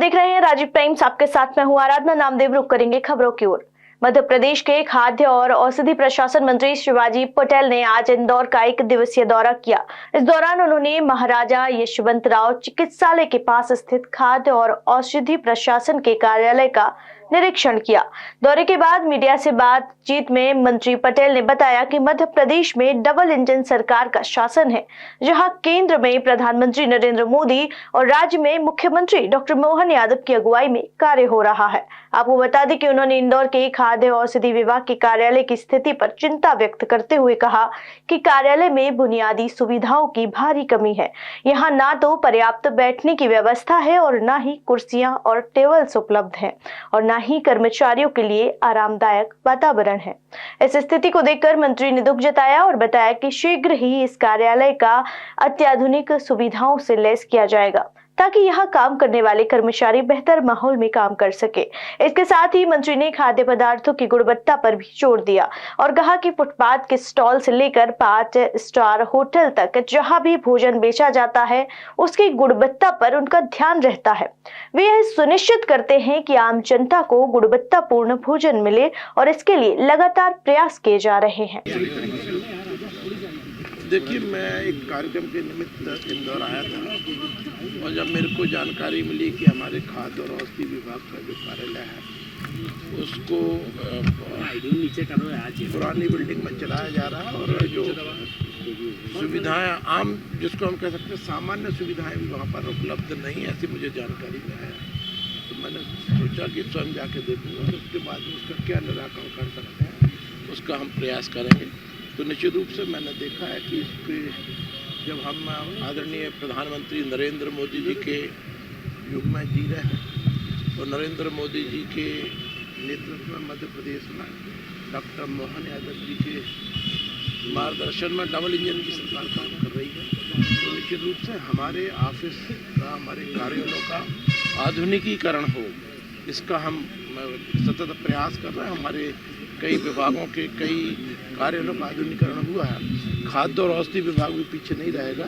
देख रहे हैं राजीव टाइम्स। आपके साथ मैं हूं आराधना नामदेव। रुक करेंगे खबरों की ओर। मध्य प्रदेश के खाद्य और औषधि प्रशासन मंत्री शिवाजी पटेल ने आज इंदौर का 1 दिवसीय दौरा किया। इस दौरान उन्होंने महाराजा यशवंतराव चिकित्सालय के पास स्थित खाद्य और औषधि प्रशासन के कार्यालय का निरीक्षण किया। दौरे के बाद मीडिया से बातचीत में मंत्री पटेल ने बताया कि मध्य प्रदेश में डबल इंजन सरकार का शासन है, जहां केंद्र में प्रधानमंत्री नरेंद्र मोदी और राज्य में मुख्यमंत्री डॉक्टर मोहन यादव की अगुवाई में कार्य हो रहा है। आपको बता दें कि उन्होंने इंदौर के खाद्य औषधि विभाग के कार्यालय की स्थिति पर चिंता व्यक्त करते हुए कहा कि कार्यालय में बुनियादी सुविधाओं की भारी कमी है। यहाँ ना तो पर्याप्त बैठने की व्यवस्था है और ना ही कुर्सियां और टेबल्स उपलब्ध हैं और ना ही कर्मचारियों के लिए आरामदायक वातावरण है। इस स्थिति को देखकर मंत्री ने दुख जताया और बताया कि शीघ्र ही इस कार्यालय का अत्याधुनिक सुविधाओं से लैस किया जाएगा ताकि यहाँ काम करने वाले कर्मचारी बेहतर माहौल में काम कर सके। इसके साथ ही मंत्री ने खाद्य पदार्थों की गुणवत्ता पर भी जोर दिया और कहा कि फुटपाथ के स्टॉल से लेकर 5 स्टार होटल तक जहाँ भी भोजन बेचा जाता है उसकी गुणवत्ता पर उनका ध्यान रहता है। वे यह सुनिश्चित करते हैं कि आम जनता को गुणवत्तापूर्ण भोजन मिले और इसके लिए लगातार प्रयास किए जा रहे हैं। देखिए, मैं एक कार्यक्रम के निमित्त इंदौर आया था और जब मेरे को जानकारी मिली कि हमारे खाद्य और औषधि विभाग का जो कार्यालय है उसको पुरानी बिल्डिंग में चलाया जा रहा है और जो सुविधाएं आम जिसको हम कह सकते हैं सामान्य सुविधाएं भी वहाँ पर उपलब्ध नहीं, ऐसी मुझे जानकारी में आया। तो मैंने सोचा कि स्वयं जाके देखूँगा, उसके बाद में उसका क्या निराकरण कर सकते हैं उसका हम प्रयास करेंगे। तो निश्चित रूप से मैंने देखा है कि इसके जब हम आदरणीय प्रधानमंत्री नरेंद्र मोदी जी के युग में जी रहे हैं और नरेंद्र मोदी जी के नेतृत्व में मध्य प्रदेश में डॉक्टर मोहन यादव जी के मार्गदर्शन में डबल इंजन की सरकार काम कर रही है, तो निश्चित रूप से हमारे ऑफिस का, हमारे कार्यालयों का आधुनिकीकरण हो, इसका हम सतत प्रयास कर रहे हैं। हमारे कई विभागों के कई कार्यालयों का आधुनिकीकरण हुआ है। खाद्य और औषधि विभाग भी पीछे नहीं रहेगा।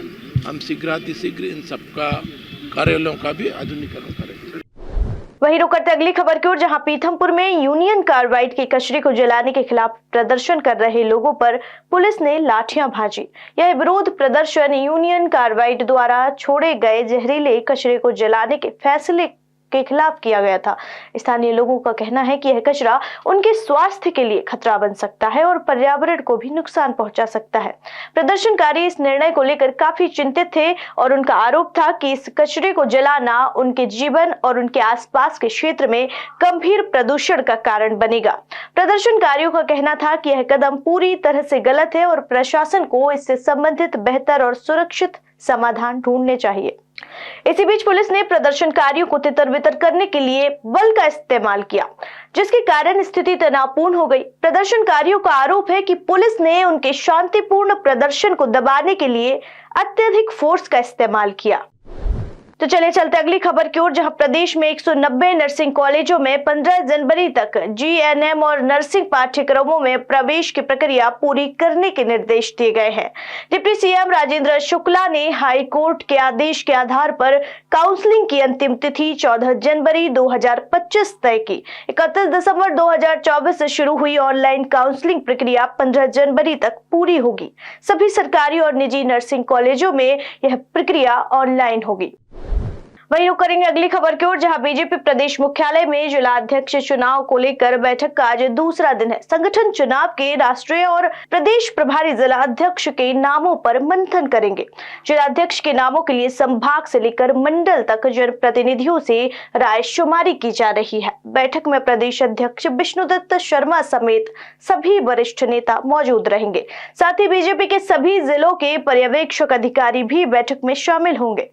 हम शीघ्र इन सबका कार्यालयों का भी आधुनिकीकरण करेंगे। वहीं रुक करते अगली खबर की ओर, जहां पीथमपुर में यूनियन कार्बाइड के कचरे को जलाने के खिलाफ प्रदर्शन कर रहे लोगों पर पुलिस ने लाठियां भाजी। यह विरोध प्रदर्शन यूनियन कार्बाइड द्वारा छोड़े गए जहरीले कचरे को जलाने के फैसले के खिलाफ किया गया था। स्थानीय लोगों का कहना है कि यह कचरा उनके स्वास्थ्य के लिए खतरा बन सकता है और पर्यावरण को भी नुकसान पहुंचा सकता है। प्रदर्शनकारी इस निर्णय को लेकर काफी चिंतित थे और उनका आरोप था कि इस कचरे को जलाना उनके जीवन और उनके आसपास के क्षेत्र में गंभीर प्रदूषण का कारण बनेगा। प्रदर्शनकारियों का कहना था कि यह कदम पूरी तरह से गलत है और प्रशासन को इससे संबंधित बेहतर और सुरक्षित समाधान ढूंढने चाहिए। इसी बीच पुलिस ने प्रदर्शनकारियों को तितर-बितर करने के लिए बल का इस्तेमाल किया, जिसके कारण स्थिति तनावपूर्ण हो गई। प्रदर्शनकारियों का आरोप है कि पुलिस ने उनके शांतिपूर्ण प्रदर्शन को दबाने के लिए अत्यधिक फोर्स का इस्तेमाल किया। तो चलिए चलते अगली खबर की ओर, जहां प्रदेश में 190 नर्सिंग कॉलेजों में 15 जनवरी तक जीएनएम और नर्सिंग पाठ्यक्रमों में प्रवेश की प्रक्रिया पूरी करने के निर्देश दिए गए हैं। डिप्टी सीएम राजेंद्र शुक्ला ने हाई कोर्ट के आदेश के आधार पर काउंसलिंग की अंतिम तिथि 14 जनवरी 2025 तय की। 31 दिसंबर 2024 से शुरू हुई ऑनलाइन काउंसलिंग प्रक्रिया 15 जनवरी तक पूरी होगी। सभी सरकारी और निजी नर्सिंग कॉलेजों में यह प्रक्रिया ऑनलाइन होगी। वहीं रुक करेंगे अगली खबर की ओर, जहां बीजेपी प्रदेश मुख्यालय में जिलाध्यक्ष चुनाव को लेकर बैठक का आज दूसरा दिन है। संगठन चुनाव के राष्ट्रीय और प्रदेश प्रभारी जिला अध्यक्ष के नामों पर मंथन करेंगे। जिलाध्यक्ष के नामों के लिए संभाग से लेकर मंडल तक जनप्रतिनिधियों से राय शुमारी की जा रही है। बैठक में प्रदेश अध्यक्ष विष्णुदत्त शर्मा समेत सभी वरिष्ठ नेता मौजूद रहेंगे। साथ ही बीजेपी के सभी जिलों के पर्यवेक्षक अधिकारी भी बैठक में शामिल होंगे।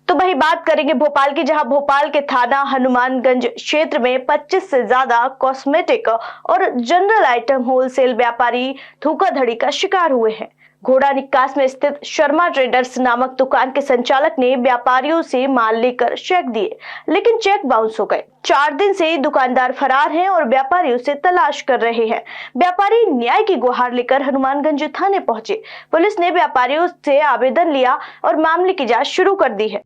तो वही बात करेंगे भोपाल की, जहां भोपाल के थाना हनुमानगंज क्षेत्र में 25 से ज्यादा कॉस्मेटिक और जनरल आइटम होलसेल व्यापारी धोखाधड़ी का शिकार हुए हैं। घोड़ा निकास में स्थित शर्मा ट्रेडर्स नामक दुकान के संचालक ने व्यापारियों से माल लेकर चेक दिए, लेकिन चेक बाउंस हो गए। 4 दिन से दुकानदार फरार हैं और व्यापारी उसे तलाश कर रहे हैं। व्यापारी न्याय की गुहार लेकर हनुमानगंज थाने पहुंचे। पुलिस ने व्यापारियों से आवेदन लिया और मामले की जांच शुरू कर दी है।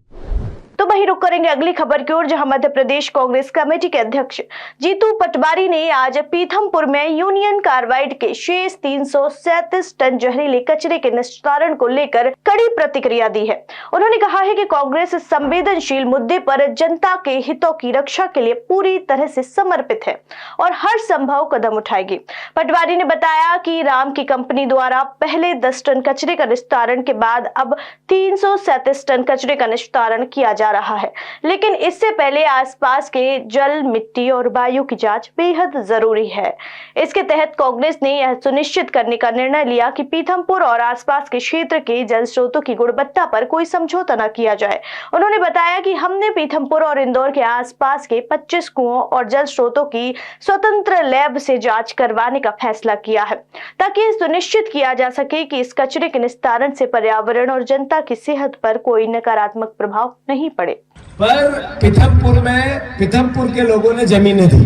तो वहीं रुक करेंगे अगली खबर की ओर, जहां मध्य प्रदेश कांग्रेस कमेटी के अध्यक्ष जीतू पटवारी ने आज पीथमपुर में यूनियन कार्बाइड के शेष 337 टन जहरीले कचरे के निस्तारण को लेकर कड़ी प्रतिक्रिया दी है। उन्होंने कहा है कि कांग्रेस इस संवेदनशील मुद्दे पर जनता के हितों की रक्षा के लिए पूरी तरह से समर्पित है और हर संभव कदम उठाएगी। पटवारी ने बताया कि राम की कंपनी द्वारा पहले 10 टन कचरे का निस्तारण के बाद अब 337 टन कचरे का निस्तारण किया जा रहा है, लेकिन इससे पहले आसपास के जल, मिट्टी और वायु की जांच बेहद जरूरी है। इसके तहत कांग्रेस ने यह सुनिश्चित करने का निर्णय लिया कि पीथमपुर और आसपास के क्षेत्र के जल स्रोतों की गुणवत्ता पर कोई समझौता न किया जाए। उन्होंने बताया कि हमने पीथमपुर और इंदौर के आसपास के 25 कुओं और जल स्रोतों की स्वतंत्र लैब से जांच करवाने का फैसला किया है, ताकि सुनिश्चित किया जा सके कि इस कचरे के निस्तारण से पर्यावरण और जनता की सेहत पर कोई नकारात्मक प्रभाव नहीं पड़े। पर पीथमपुर के लोगों ने जमीनें दी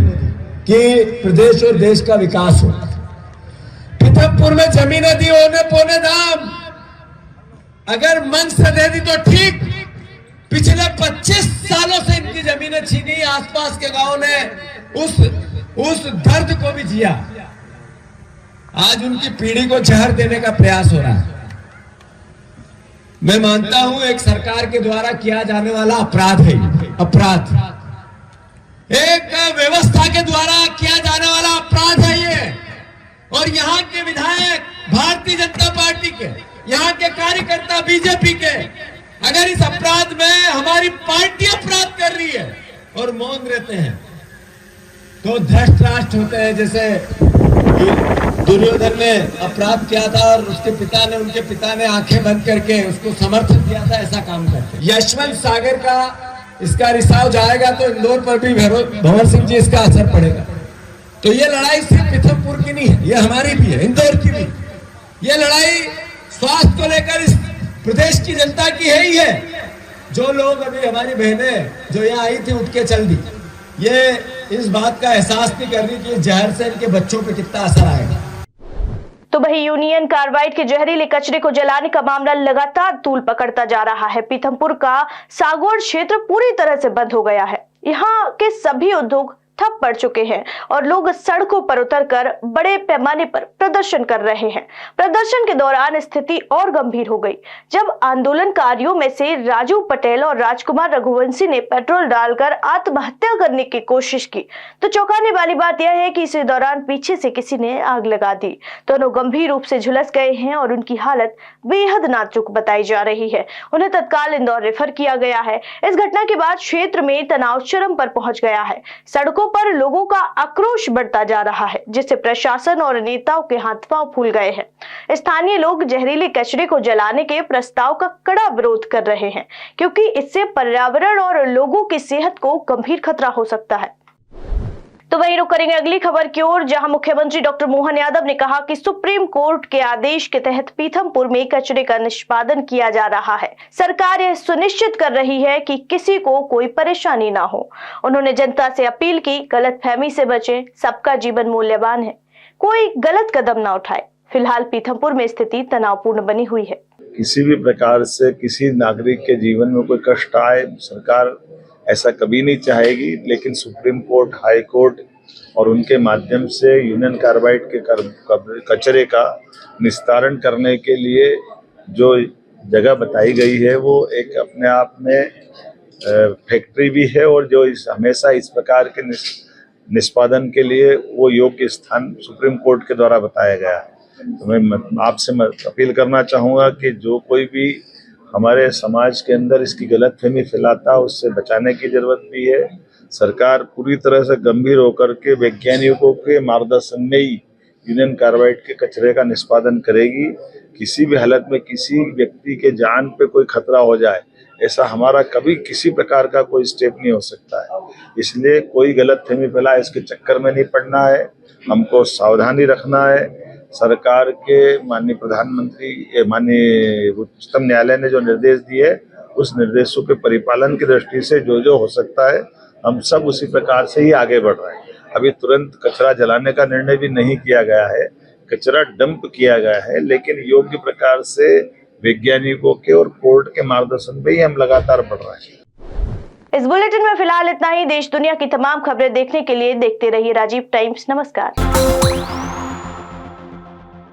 कि प्रदेश और देश का विकास हो। पीथमपुर में जमीनें दी होने पौने दाम, अगर मन से दे दी तो ठीक। पिछले 25 सालों से इनकी जमीनें छीनी, आसपास के गांव ने उस दर्द को भी जिया। आज उनकी पीढ़ी को जहर देने का प्रयास हो रहा है। मैं मानता हूं एक सरकार के द्वारा किया जाने वाला अपराध है, अपराध एक व्यवस्था के द्वारा किया जाने वाला अपराध है ये। और यहाँ के विधायक भारतीय जनता पार्टी के, यहाँ के कार्यकर्ता बीजेपी के, अगर इस अपराध में हमारी पार्टी अपराध कर रही है और मौन रहते हैं तो धृष्ट राष्ट्र होते हैं। जैसे दुर्योधन ने अपराध किया था और उनके पिता ने आंखें बंद करके उसको समर्थन दिया था, ऐसा काम करते। यशवंत सागर का इसका रिसाव जाएगा तो इंदौर पर भी भंवर सिंह जी इसका असर पड़ेगा। तो ये लड़ाई सिर्फ पीथमपुर की नहीं है, ये हमारी भी है, इंदौर की भी। ये लड़ाई स्वास्थ्य को लेकर इस प्रदेश की जनता की है ही है। जो लोग अभी हमारी बहनें जो यहाँ आई थी उठ के चल दी, ये इस बात का एहसास नहीं कर रही कि जहर से इनके बच्चों पे कितना असर आएगा। तो वही यूनियन कार्बाइड के जहरीले कचरे को जलाने का मामला लगातार तूल पकड़ता जा रहा है। पीथमपुर का सागौड़ क्षेत्र पूरी तरह से बंद हो गया है। यहाँ के सभी उद्योग ठप पड़ चुके हैं और लोग सड़कों पर उतरकर बड़े पैमाने पर प्रदर्शन कर रहे हैं। प्रदर्शन के दौरान स्थिति और गंभीर हो गई जब आंदोलनकारियों में से राजू पटेल और राजकुमार रघुवंशी ने पेट्रोल डालकर आत्महत्या करने की कोशिश की। तो चौंकाने वाली बात यह है कि इसी दौरान पीछे से किसी ने आग लगा दी। दोनों गंभीर रूप से झुलस गए हैं और उनकी हालत बेहद नाजुक बताई जा रही है। उन्हें तत्काल इंदौर रेफर किया गया है। इस घटना के बाद क्षेत्र में तनाव चरम पर पहुंच गया है। सड़कों पर लोगों का आक्रोश बढ़ता जा रहा है, जिससे प्रशासन और नेताओं के हाथ पांव फूल गए हैं। स्थानीय लोग जहरीले कचरे को जलाने के प्रस्ताव का कड़ा विरोध कर रहे हैं, क्योंकि इससे पर्यावरण और लोगों की सेहत को गंभीर खतरा हो सकता है। तो वहीं रुक करेंगे अगली खबर की ओर, जहां मुख्यमंत्री डॉक्टर मोहन यादव ने कहा कि सुप्रीम कोर्ट के आदेश के तहत पीथमपुर में कचरे का निष्पादन किया जा रहा है। सरकार यह सुनिश्चित कर रही है कि किसी को कोई परेशानी ना हो। उन्होंने जनता से अपील की, गलतफहमी से बचें, सबका जीवन मूल्यवान है, कोई गलत कदम ना उठाए। फिलहाल पीथमपुर में स्थिति तनावपूर्ण बनी हुई है। किसी भी प्रकार से किसी नागरिक के जीवन में कोई कष्ट आए, सरकार ऐसा कभी नहीं चाहेगी। लेकिन सुप्रीम कोर्ट, हाई कोर्ट और उनके माध्यम से यूनियन कार्बाइड के कचरे का निस्तारण करने के लिए जो जगह बताई गई है वो एक अपने आप में फैक्ट्री भी है, और जो हमेशा इस प्रकार के निष्पादन के लिए वो योग्य स्थान सुप्रीम कोर्ट के द्वारा बताया गया है। तो मैं आपसे अपील करना चाहूँगा कि जो कोई भी हमारे समाज के अंदर इसकी गलतफहमी फैलाता है उससे बचाने की जरूरत भी है। सरकार पूरी तरह से गंभीर होकर के वैज्ञानिकों के मार्गदर्शन में ही यूनियन कार्बाइड के कचरे का निष्पादन करेगी। किसी भी हालत में किसी व्यक्ति के जान पे कोई खतरा हो जाए, ऐसा हमारा कभी किसी प्रकार का कोई स्टेप नहीं हो सकता है। इसलिए कोई गलतफहमी फैलाए इसके चक्कर में नहीं पड़ना है, हमको सावधानी रखना है। सरकार के माननीय प्रधानमंत्री, माननीय उच्चतम न्यायालय ने जो निर्देश दिए उस निर्देशों के परिपालन की दृष्टि से जो हो सकता है हम सब उसी प्रकार से ही आगे बढ़ रहे हैं। अभी तुरंत कचरा जलाने का निर्णय भी नहीं किया गया है, कचरा डंप किया गया है, लेकिन योग्य प्रकार से वैज्ञानिकों के और कोर्ट के मार्गदर्शन पे ही हम लगातार बढ़ रहे हैं। इस बुलेटिन में फिलहाल इतना ही। देश दुनिया की तमाम खबरें देखने के लिए देखते रहिए राजीव टाइम्स। नमस्कार।